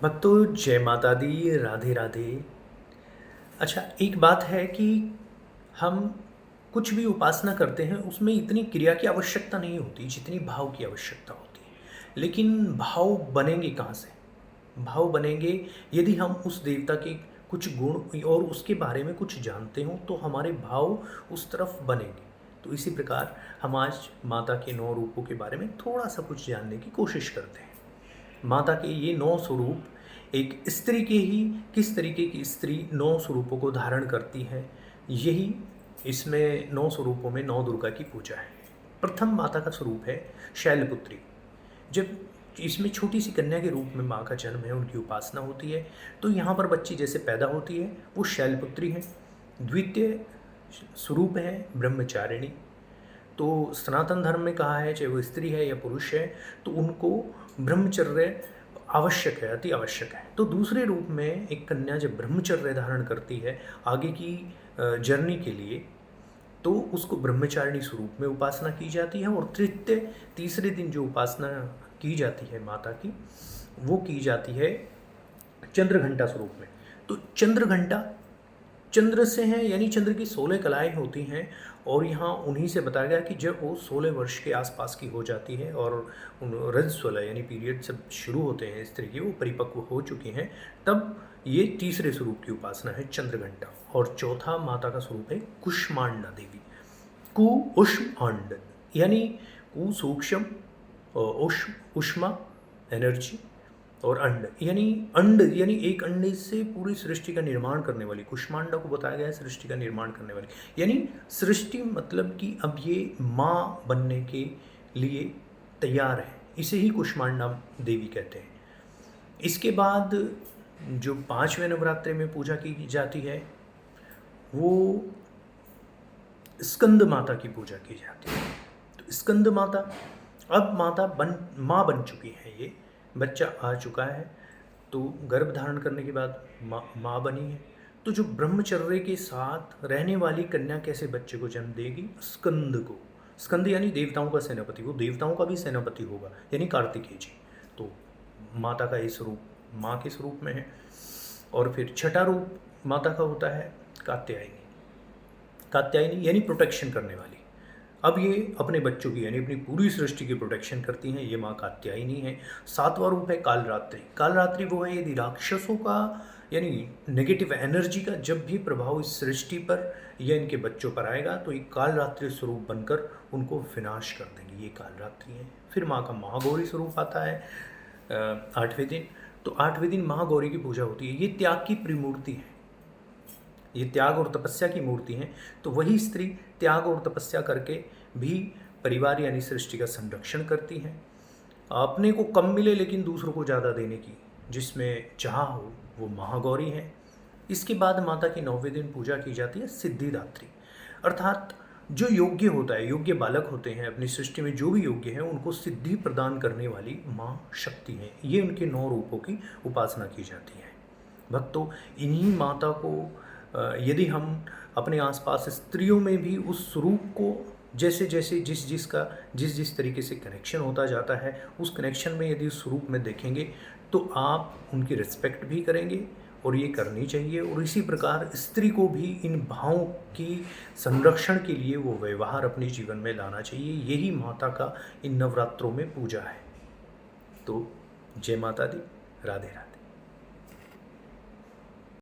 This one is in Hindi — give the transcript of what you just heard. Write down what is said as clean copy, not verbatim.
भक्तों जय माता दी, राधे राधे। अच्छा, एक बात है कि हम कुछ भी उपासना करते हैं उसमें इतनी क्रिया की आवश्यकता नहीं होती जितनी भाव की आवश्यकता होती है। लेकिन भाव बनेंगे कहाँ से? भाव बनेंगे यदि हम उस देवता के कुछ गुण और उसके बारे में कुछ जानते हों तो हमारे भाव उस तरफ बनेंगे। तो इसी प्रकार हम आज माता के 9 रूपों के बारे में थोड़ा सा कुछ जानने की कोशिश करते हैं। माता के ये 9 स्वरूप एक स्त्री के ही किस तरीके की स्त्री 9 स्वरूपों को धारण करती है, यही इसमें 9 स्वरूपों में 9 दुर्गा की पूजा है। प्रथम माता का स्वरूप है शैलपुत्री। जब इसमें छोटी सी कन्या के रूप में माँ का जन्म है, उनकी उपासना होती है, तो यहाँ पर बच्ची जैसे पैदा होती है वो शैलपुत्री है। द्वितीय स्वरूप है ब्रह्मचारिणी। तो सनातन धर्म में कहा है चाहे वो स्त्री है या पुरुष है तो उनको ब्रह्मचर्य आवश्यक है, अति आवश्यक है। तो दूसरे रूप में एक कन्या जब ब्रह्मचर्य धारण करती है आगे की जर्नी के लिए, तो उसको ब्रह्मचारिणी स्वरूप में उपासना की जाती है। और तीसरे दिन जो उपासना की जाती है माता की, वो की जाती है चंद्रघंटा स्वरूप में। तो चंद्रघंटा चंद्र से हैं, यानी चंद्र की 16 कलाएं होती हैं। और यहाँ उन्हीं से बताया गया कि जब वो 16 वर्ष के आसपास की हो जाती है और रजस्वला यानी पीरियड सब शुरू होते हैं स्त्री की, वो परिपक्व हो चुकी हैं, तब ये तीसरे स्वरूप की उपासना है चंद्रघंटा। और चौथा माता का स्वरूप है कुष्मांडा देवी। कु उष्म अंड, यानी कु सूक्ष्म, उष्म उष्मा एनर्जी, और अंड यानी एक अंडे से पूरी सृष्टि का निर्माण करने वाली। कुष्मांडा को बताया गया है सृष्टि का निर्माण करने वाली, यानी सृष्टि मतलब कि अब ये माँ बनने के लिए तैयार है, इसे ही कुष्मांडा देवी कहते हैं। इसके बाद जो 5वें नवरात्रि में पूजा की जाती है वो स्कंद माता की पूजा की जाती है। तो स्कंद माता, अब माँ बन चुकी है, ये बच्चा आ चुका है, तो गर्भ धारण करने के बाद माँ बनी है। तो जो ब्रह्मचर्य के साथ रहने वाली कन्या कैसे बच्चे को जन्म देगी? स्कंद को। स्कंद यानी देवताओं का सेनापति, वो देवताओं का भी सेनापति होगा, यानी कार्तिकेय जी। तो माता का ये स्वरूप माँ के स्वरूप में है। और फिर छठा रूप माता का होता है कात्यायनी। कात्यायनी यानी प्रोटेक्शन करने वाली। अब ये अपने बच्चों की यानी अपनी पूरी सृष्टि की प्रोटेक्शन करती हैं, ये माँ कात्यायनी है। 7वां रूप है कालरात्रि। कालरात्रि वो है यदि राक्षसों का यानी नेगेटिव एनर्जी का जब भी प्रभाव इस सृष्टि पर या इनके बच्चों पर आएगा तो एक कालरात्रि स्वरूप बनकर उनको विनाश कर देंगे, ये कालरात्रि है। फिर माँ का महागौरी स्वरूप आता है 8वें दिन। तो 8वें दिन महागौरी की पूजा होती है। ये त्याग की त्रिमूर्ति है, ये त्याग और तपस्या की मूर्ति हैं। तो वही स्त्री त्याग और तपस्या करके भी परिवार यानी सृष्टि का संरक्षण करती हैं। अपने को कम मिले लेकिन दूसरों को ज़्यादा देने की जिसमें चाह हो, वो महागौरी है। इसके बाद माता की 9वें दिन पूजा की जाती है सिद्धिदात्री, अर्थात जो योग्य होता है, योग्य बालक होते हैं अपनी सृष्टि में जो भी योग्य है उनको सिद्धि प्रदान करने वाली माँ शक्ति है। ये उनके 9 रूपों की उपासना की जाती है। भक्तों, इन्हीं माता को यदि हम अपने आसपास स्त्रियों में भी उस स्वरूप को जैसे जैसे जिस तरीके से कनेक्शन होता जाता है, उस कनेक्शन में यदि उस स्वरूप में देखेंगे तो आप उनकी रिस्पेक्ट भी करेंगे, और ये करनी चाहिए। और इसी प्रकार स्त्री को भी इन भावों की संरक्षण के लिए वो व्यवहार अपने जीवन में लाना चाहिए। यही माता का इन नवरात्रों में पूजा है। तो जय माता दी, राधे राधे।